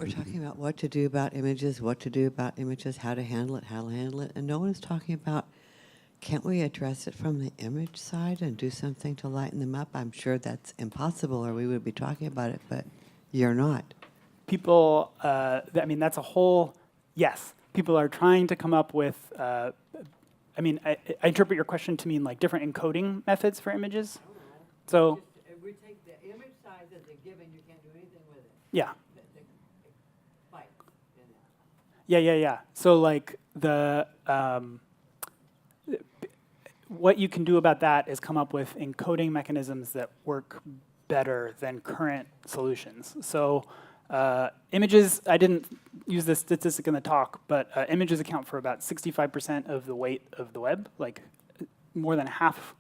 We're talking about what to do about images, how to handle it, and no one's talking about, can't we address it from the image side and do something to lighten them up? I'm sure that's impossible, or we would be talking about it, but you're not. People, I mean, that's a whole, yes. People are trying to come up with, I mean, I interpret your question to mean like different encoding methods for images. So, if we take the image size as a given, you can't do anything with it. yeah. Yeah. Yeah. So like what you can do about that is come up with encoding mechanisms that work better than current solutions. So images, I didn't use this statistic in the talk, but images account for about 65% of the weight of the web. Like more than half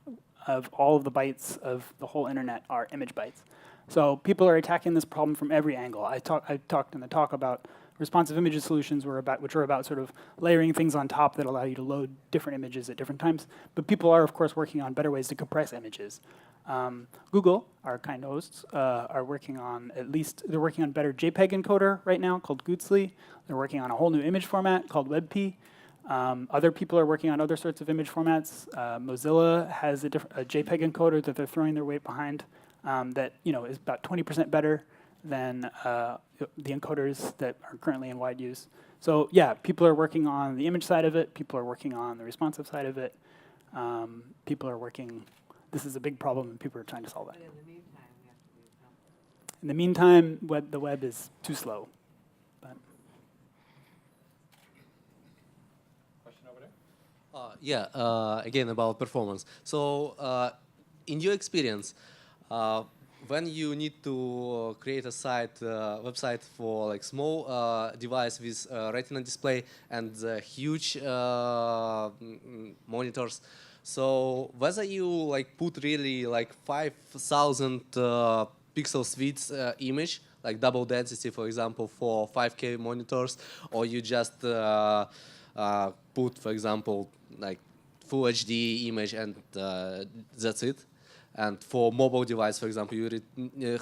of all of the bytes of the whole internet are image bytes. So people are attacking this problem from every angle. I talked in the talk about responsive images solutions, which are about sort of layering things on top that allow you to load different images at different times. But people are, of course, working on better ways to compress images. Google, our kind hosts, are working on they're working on better JPEG encoder right now called Gootsly. They're working on a whole new image format called WebP. Other people are working on other sorts of image formats. Mozilla has a JPEG encoder that they're throwing their weight behind that is about 20% better than the encoders that are currently in wide use. So yeah, people are working on the image side of it. People are working on the responsive side of it. People are working. This is a big problem, and people are trying to solve it. But in the meantime, we have to do something. In the meantime, the web is too slow. But. Question over there? Again, about performance. So in your experience, when you need to create a website for like small device with Retina display and huge monitors, so whether you like put really like 5,000 pixels width image, like double density, for example, for 5K monitors, or you just put, for example, like full HD image and that's it. And for mobile device, for example, you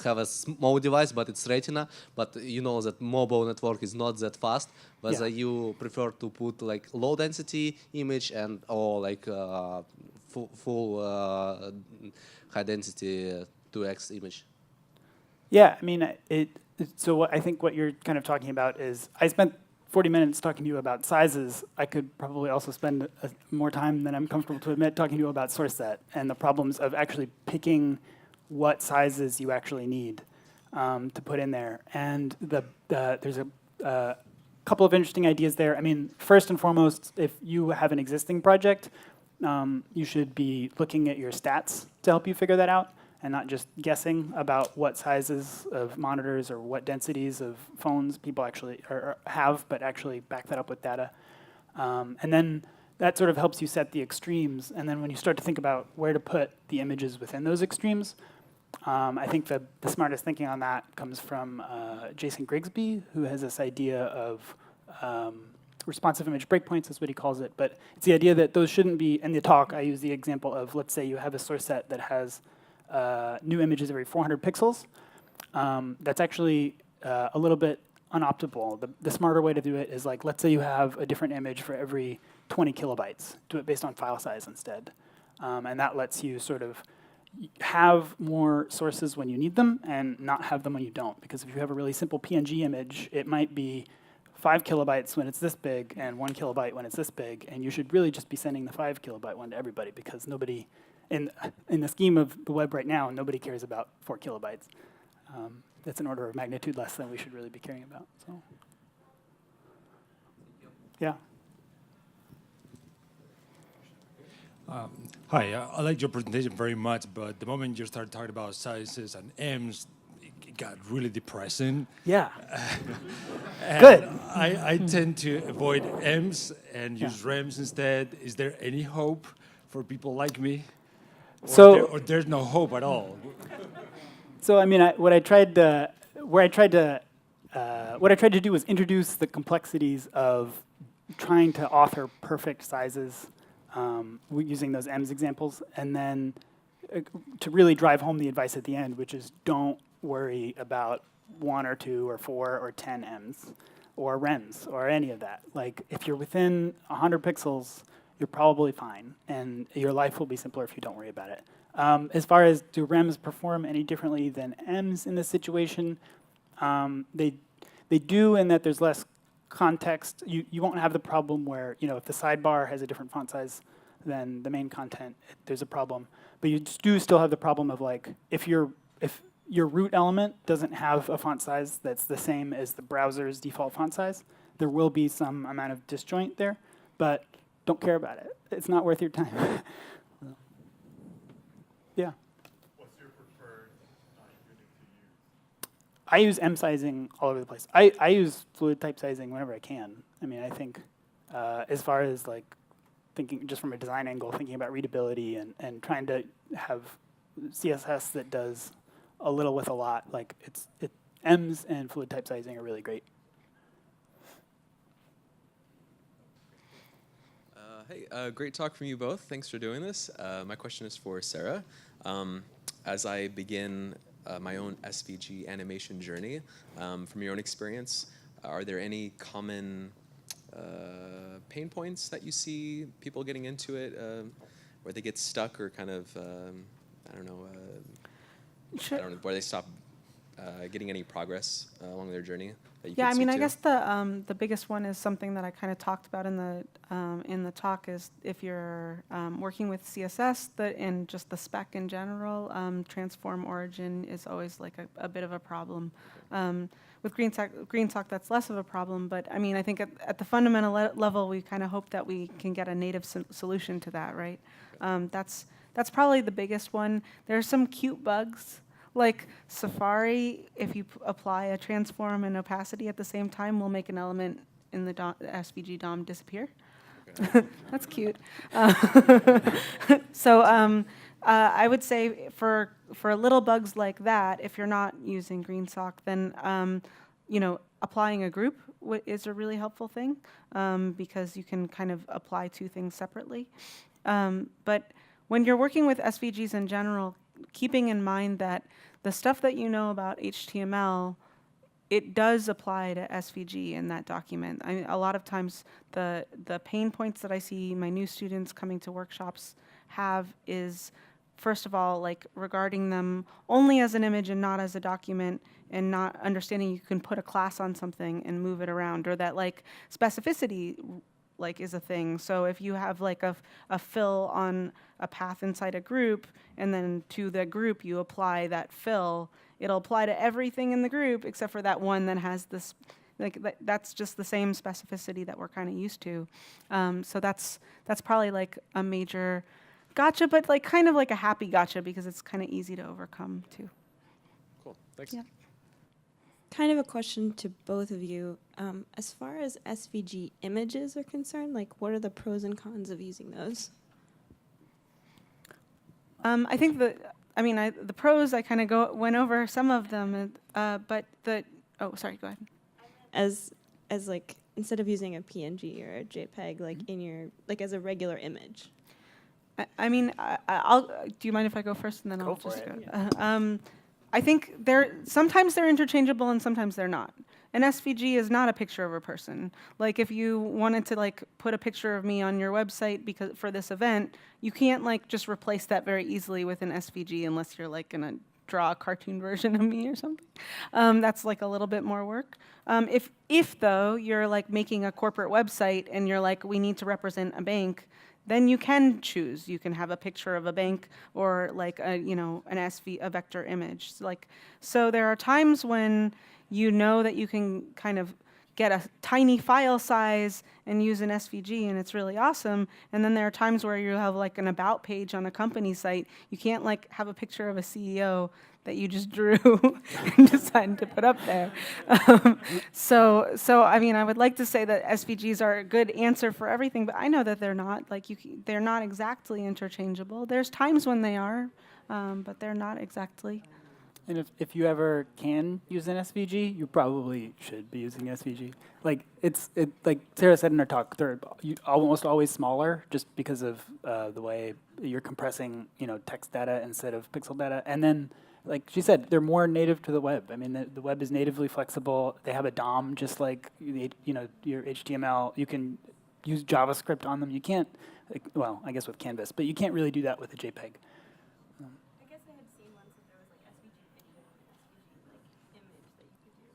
have a small device, but it's Retina, but you know that mobile network is not that fast. Whether you prefer to put like low density image or like full high density 2x image. Yeah, I mean, so I think what you're kind of talking about is, I spent 40 minutes talking to you about sizes. I could probably also spend more time than I'm comfortable to admit talking to you about source set and the problems of actually picking what sizes you actually need to put in there. And there's a couple of interesting ideas there. I mean, first and foremost, if you have an existing project, you should be looking at your stats to help you figure that out, and not just guessing about what sizes of monitors or what densities of phones people actually have, but actually back that up with data. And then that sort of helps you set the extremes. And then when you start to think about where to put the images within those extremes, I think the smartest thinking on that comes from Jason Grigsby, who has this idea of responsive image breakpoints is what he calls it. But it's the idea that those shouldn't be, in the talk, I use the example of, let's say you have a source set that has new images every 400 pixels. That's actually a little bit unoptimal. The smarter way to do it is like, let's say you have a different image for every 20 kilobytes. Do it based on file size instead. And that lets you sort of have more sources when you need them and not have them when you don't. Because if you have a really simple PNG image, it might be 5 kilobytes when it's this big and 1 kilobyte when it's this big. And you should really just be sending the 5 kilobyte one to everybody, because nobody, in the scheme of the web right now, nobody cares about 4 kilobytes. That's an order of magnitude less than we should really be caring about. So, yeah. Hi, I liked your presentation very much, but the moment you started talking about sizes and M's, it got really depressing. Yeah. Good. I tend to avoid M's and use REMs instead. Is there any hope for people like me? Or there's no hope at all? So I mean, what I tried to do was introduce the complexities of trying to author perfect sizes using those EMS examples, and then to really drive home the advice at the end, which is don't worry about 1 or 2 or 4 or 10 ems or rems or any of that. Like if you're within 100 pixels, you're probably fine, and your life will be simpler if you don't worry about it. As far as do rems perform any differently than ems in this situation, they do in that there's less context. You won't have the problem where, if the sidebar has a different font size than the main content, there's a problem. But you do still have the problem of like, if your root element doesn't have a font size that's the same as the browser's default font size, there will be some amount of disjoint there, but don't care about it. It's not worth your time. Yeah. What's your preferred unit to use? I use M sizing all over the place. I use fluid type sizing whenever I can. I mean, I think as far as like thinking just from a design angle, thinking about readability and trying to have CSS that does a little with a lot, like M's and fluid type sizing are really great. Hey, great talk from you both. Thanks for doing this. My question is for Sarah. As I begin my own SVG animation journey, from your own experience, are there any common pain points that you see people getting into it, where they get stuck or kind of, I don't know, where they stop getting any progress along their journey? Yeah, I mean, I guess the biggest one is something that I kind of talked about in the talk is if you're working with CSS and just the spec in general, transform origin is always like a bit of a problem. With GreenSock, that's less of a problem, but I mean, I think at the fundamental level, we kind of hope that we can get a native solution to that, right? That's probably the biggest one. There are some cute bugs. Like Safari, if you apply a transform and opacity at the same time, will make an element in the SVG DOM disappear. Okay. That's cute. So I would say for little bugs like that, if you're not using GreenSock, then applying a group is a really helpful thing because you can kind of apply two things separately. But when you're working with SVGs in general, keeping in mind that the stuff that you know about HTML, it does apply to SVG in that document. I mean, a lot of times the pain points that I see my new students coming to workshops have is, first of all, like regarding them only as an image and not as a document, and not understanding you can put a class on something and move it around, or that like specificity like is a thing. So if you have like a fill on a path inside a group, and then to the group you apply that fill, it'll apply to everything in the group except for that one that has this, like that's just the same specificity that we're kind of used to. So that's probably like a major gotcha, but like kind of like a happy gotcha because it's kind of easy to overcome too. Cool, thanks. Yeah. Kind of a question to both of you. As far as SVG images are concerned, like what are the pros and cons of using those? I think the pros, I kind of went over some of them, but sorry, go ahead. As like, instead of using a PNG or a JPEG, like in your, like as a regular image. I'll, do you mind if I go first and then I'll just go? Yeah. I think sometimes they're interchangeable and sometimes they're not. An SVG is not a picture of a person. Like if you wanted to like put a picture of me on your website for this event, you can't like just replace that very easily with an SVG unless you're like gonna draw a cartoon version of me or something. That's like a little bit more work. If though you're like making a corporate website and you're like, we need to represent a bank, then you can choose. You can have a picture of a bank or like a vector image. So there are times when you know that you can kind of get a tiny file size and use an SVG and it's really awesome. And then there are times where you have like an about page on a company site. You can't like have a picture of a CEO that you just drew and decided to put up there. So I mean, I would like to say that SVGs are a good answer for everything, but I know that they're not. Like they're not exactly interchangeable. There's times when they are, but they're not exactly. And if you ever can use an SVG, you probably should be using SVG. Like like Sarah said in her talk, they're almost always smaller just because of the way you're compressing text data instead of pixel data. And then like she said, they're more native to the web. I mean, the web is natively flexible. They have a DOM, just like your HTML. You can use JavaScript on them. You can't, well, I guess with Canvas, but you can't really do that with a JPEG. I guess I had seen once that there was like SVG video and SVG like image that you could do.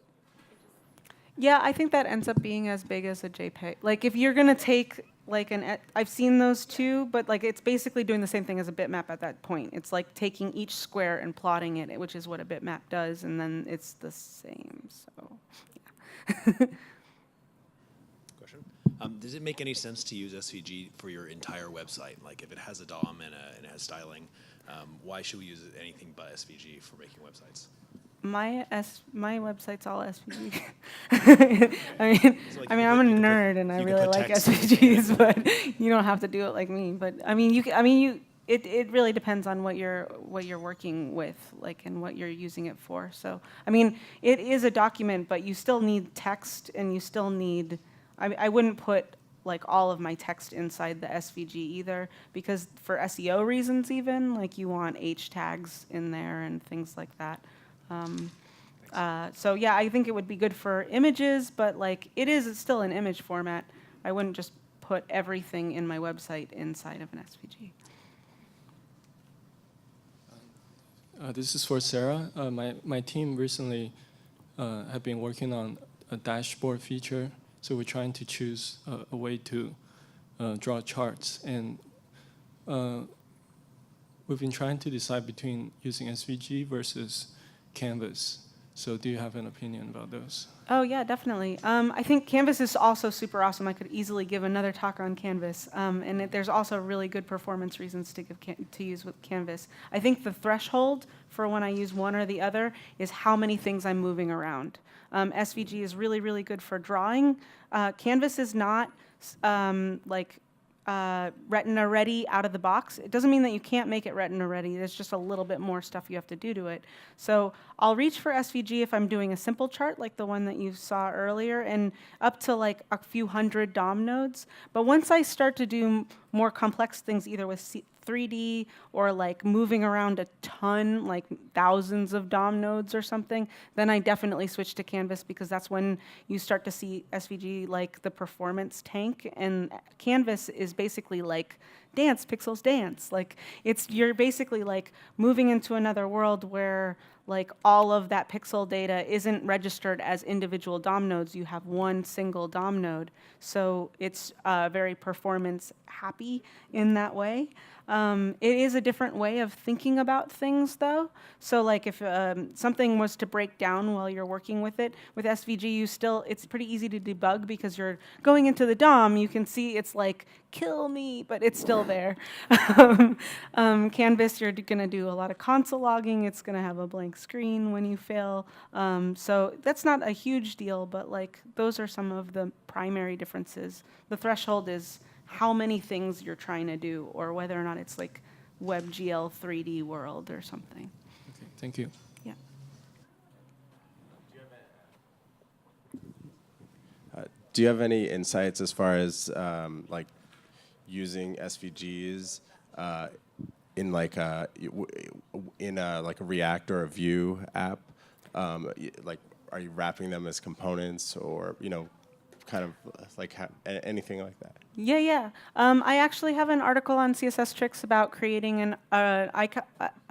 It just Yeah, I think that ends up being as big as a JPEG. Like if you're gonna take like I've seen those too, but like it's basically doing the same thing as a bitmap at that point. It's like taking each square and plotting it, which is what a bitmap does, and then it's the same. So, yeah. Question. Does it make any sense to use SVG for your entire website? Like if it has a DOM and it has styling, why should we use anything but SVG for making websites? My website's all SVG. I'm a nerd and I really like SVGs, but you don't have to do it like me. But it really depends on what you're working with, like, and what you're using it for. So I mean, it is a document, but you still need text, and you still need. I wouldn't put like all of my text inside the SVG either, because for SEO reasons, even like you want H tags in there and things like that. So yeah, I think it would be good for images, but like it's still an image format. I wouldn't just put everything in my website inside of an SVG. This is for Sarah. My team recently have been working on a dashboard feature, so we're trying to choose a way to draw charts, and we've been trying to decide between using SVG versus Canvas. So do you have an opinion about those? Oh yeah, definitely. I think Canvas is also super awesome. I could easily give another talk on Canvas, and there's also really good performance reasons to use with Canvas. I think the threshold for when I use one or the other is how many things I'm moving around. SVG is really, really good for drawing. Canvas is not Retina ready out of the box. It doesn't mean that you can't make it Retina ready. There's just a little bit more stuff you have to do to it. So I'll reach for SVG if I'm doing a simple chart like the one that you saw earlier, and up to like a few hundred DOM nodes. But once I start to do more complex things, either with 3D or like moving around a ton, like thousands of DOM nodes or something, then I definitely switch to Canvas, because that's when you start to see SVG like the performance tank. And Canvas is basically like dance, pixels dance. Like you're basically like moving into another world where like all of that pixel data isn't registered as individual DOM nodes. You have one single DOM node. So it's very performance happy in that way. It is a different way of thinking about things, though. So like if something was to break down while you're working with it, with SVG, it's pretty easy to debug, because you're going into the DOM, you can see it's like, kill me, but it's still there. Canvas, you're gonna do a lot of console logging. It's gonna have a blank screen when you fail. So that's not a huge deal, but like those are some of the primary differences. The threshold is how many things you're trying to do, or whether or not it's like WebGL 3D world or something. Okay, thank you. Yeah. Do you have any insights as far as like using SVGs in like a Reactor or a Vue app? Like, are you wrapping them as components, or kind of like anything like that? Yeah. I actually have an article on CSS Tricks about creating an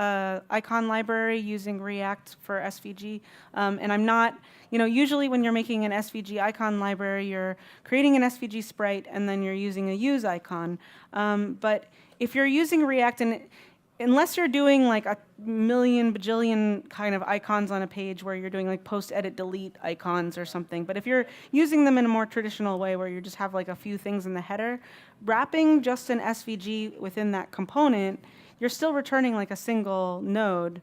icon library using React for SVG. And I'm not, usually when you're making an SVG icon library, you're creating an SVG sprite and then you're using a use icon. But if you're using React, and unless you're doing like a million bajillion kind of icons on a page where you're doing like post, edit, delete icons or something, but if you're using them in a more traditional way where you just have like a few things in the header, wrapping just an SVG within that component, you're still returning like a single node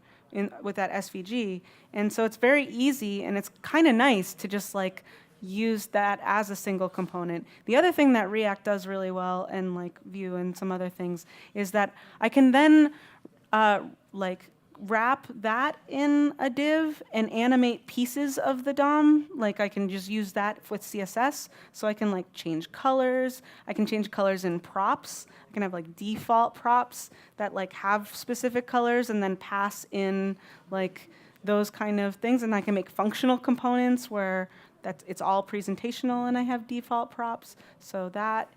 with that SVG. And so it's very easy, and it's kind of nice to just like use that as a single component. The other thing that React does really well, and like Vue and some other things, is that I can then like wrap that in a div and animate pieces of the DOM. Like I can just use that with CSS. So I can like change colors. I can change colors in props. I can have like default props that like have specific colors and then pass in like those kind of things. And I can make functional components where it's all presentational and I have default props. So that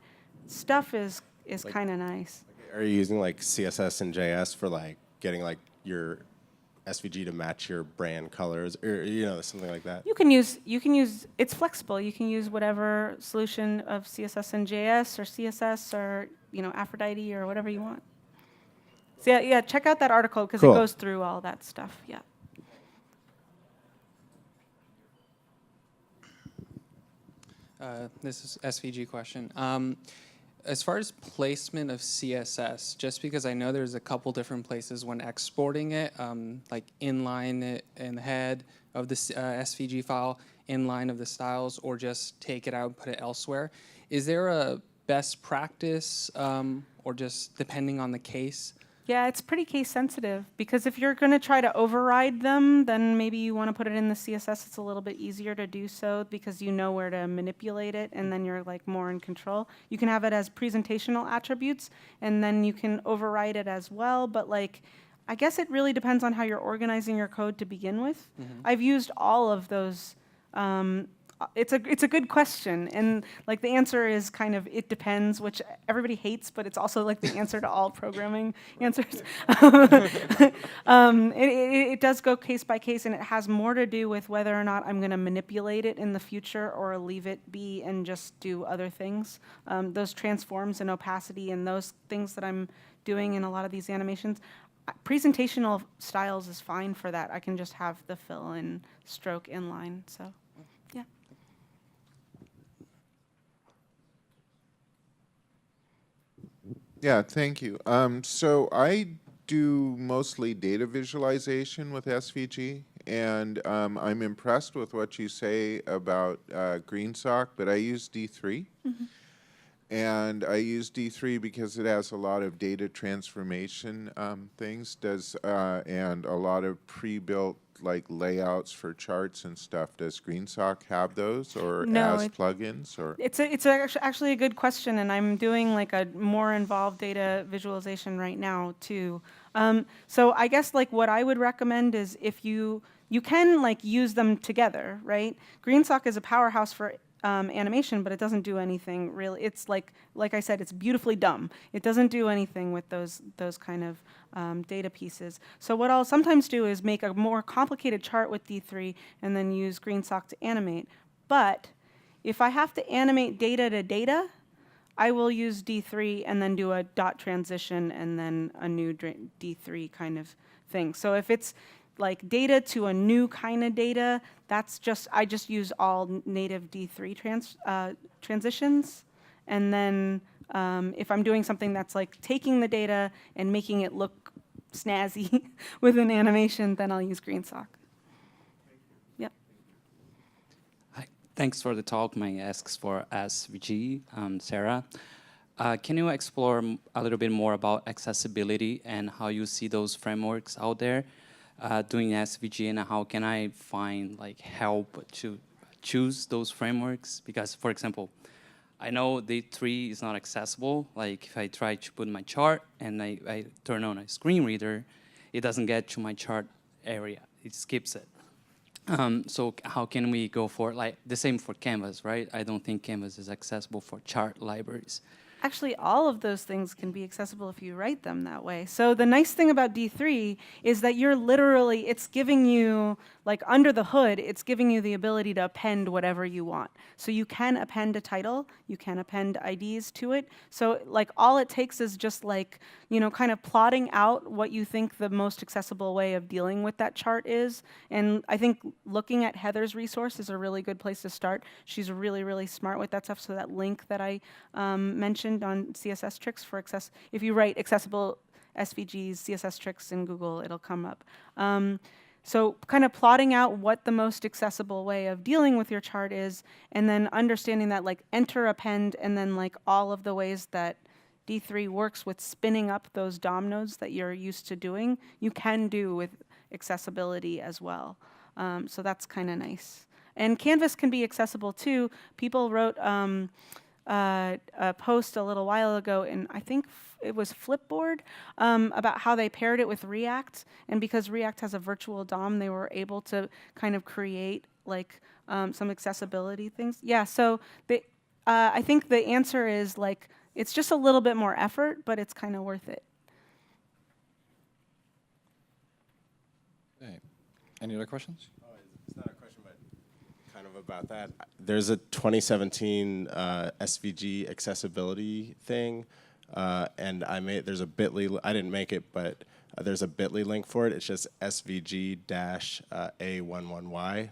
stuff is kind of nice. Are you using like CSS and JS for like getting like your SVG to match your brand colors, or something like that? You can use it's flexible. You can use whatever solution of CSS and JS or CSS or Aphrodite or whatever you want. So yeah, check out that article because Cool. it goes through all that stuff. Yeah. This is SVG question. As far as placement of CSS, just because I know there's a couple different places when exporting it, like inline it in the head of the SVG file, inline of the styles, or just take it out and put it elsewhere. Is there a best practice, or just depending on the case? Yeah, it's pretty case sensitive because if you're going to try to override them, then maybe you want to put it in the CSS. It's a little bit easier to do so because you know where to manipulate it and then you're like more in control. You can have it as presentational attributes and then you can override it as well. But like, I guess it really depends on how you're organizing your code to begin with. I've used all of those. It's a good question, and like the answer is kind of it depends, which everybody hates, but it's also like the answer to all programming answers. It does go case by case, and it has more to do with whether or not I'm going to manipulate it in the future or leave it be and just do other things. Those transforms and opacity and those things that I'm doing in a lot of these animations. Presentational styles is fine for that. I can just have the fill and stroke inline. So. Yeah, thank you. So I do mostly data visualization with SVG, and I'm impressed with what you say about GreenSock, but I use D3. And I use D3 because it has a lot of data transformation things, and a lot of pre-built like layouts for charts and stuff. Does GreenSock have those, or No, as plugins, or? It's actually a good question, and I'm doing like a more involved data visualization right now too. So I guess like what I would recommend is if you can like use them together, right? GreenSock is a powerhouse for animation, but it doesn't do anything really. It's like I said, it's beautifully dumb. It doesn't do anything with those kind of data pieces. So what I'll sometimes do is make a more complicated chart with D3 and then use GreenSock to animate. But if I have to animate data to data, I will use D3 and then do a dot transition and then a new D3 kind of thing. So if it's like data to a new kind of data, I just use all native D3 transitions. And then if I'm doing something that's like taking the data and making it look snazzy with an animation, then I'll use GreenSock. Yep. Hi. Thanks for the talk. My asks for SVG, Sarah. Can you explore a little bit more about accessibility and how you see those frameworks out there? Doing SVG, and how can I find like help to choose those frameworks? Because, for example, I know D3 is not accessible. Like if I try to put my chart and I turn on a screen reader, it doesn't get to my chart area. It skips it. So how can we go for like the same for Canvas, right? I don't think Canvas is accessible for chart libraries. Actually, all of those things can be accessible if you write them that way. So the nice thing about D3 is that it's giving you, like under the hood, it's giving you the ability to append whatever you want. So you can append a title, you can append IDs to it. So like all it takes is just like, kind of plotting out what you think the most accessible way of dealing with that chart is. And I think looking at Heather's resource is a really good place to start. She's really, really smart with that stuff. So that link that I mentioned on CSS tricks for if you write accessible SVGs, CSS tricks in Google, it'll come up. So kind of plotting out what the most accessible way of dealing with your chart is, and then understanding that like enter append and then like all of the ways that D3 works with spinning up those DOM nodes that you're used to doing, you can do with accessibility as well. So that's kind of nice. And Canvas can be accessible too. People wrote a post a little while ago, and I think it was Flipboard, about how they paired it with React. And because React has a virtual DOM, they were able to kind of create like some accessibility things. Yeah, so I think the answer is like, it's just a little bit more effort, but it's kind of worth it. Okay. Any other questions? It's not a question, but kind of about that. There's a 2017 SVG accessibility thing, and there's a bit.ly, I didn't make it, but there's a bit.ly link for it. It's just SVG-A11Y,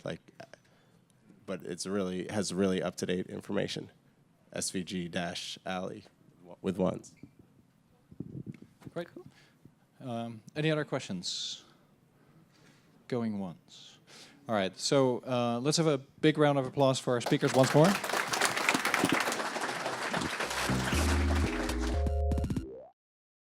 but it's has really up-to-date information. SVG-alley with ones. Great. Any other questions? Going once. All right, so let's have a big round of applause for our speakers once more.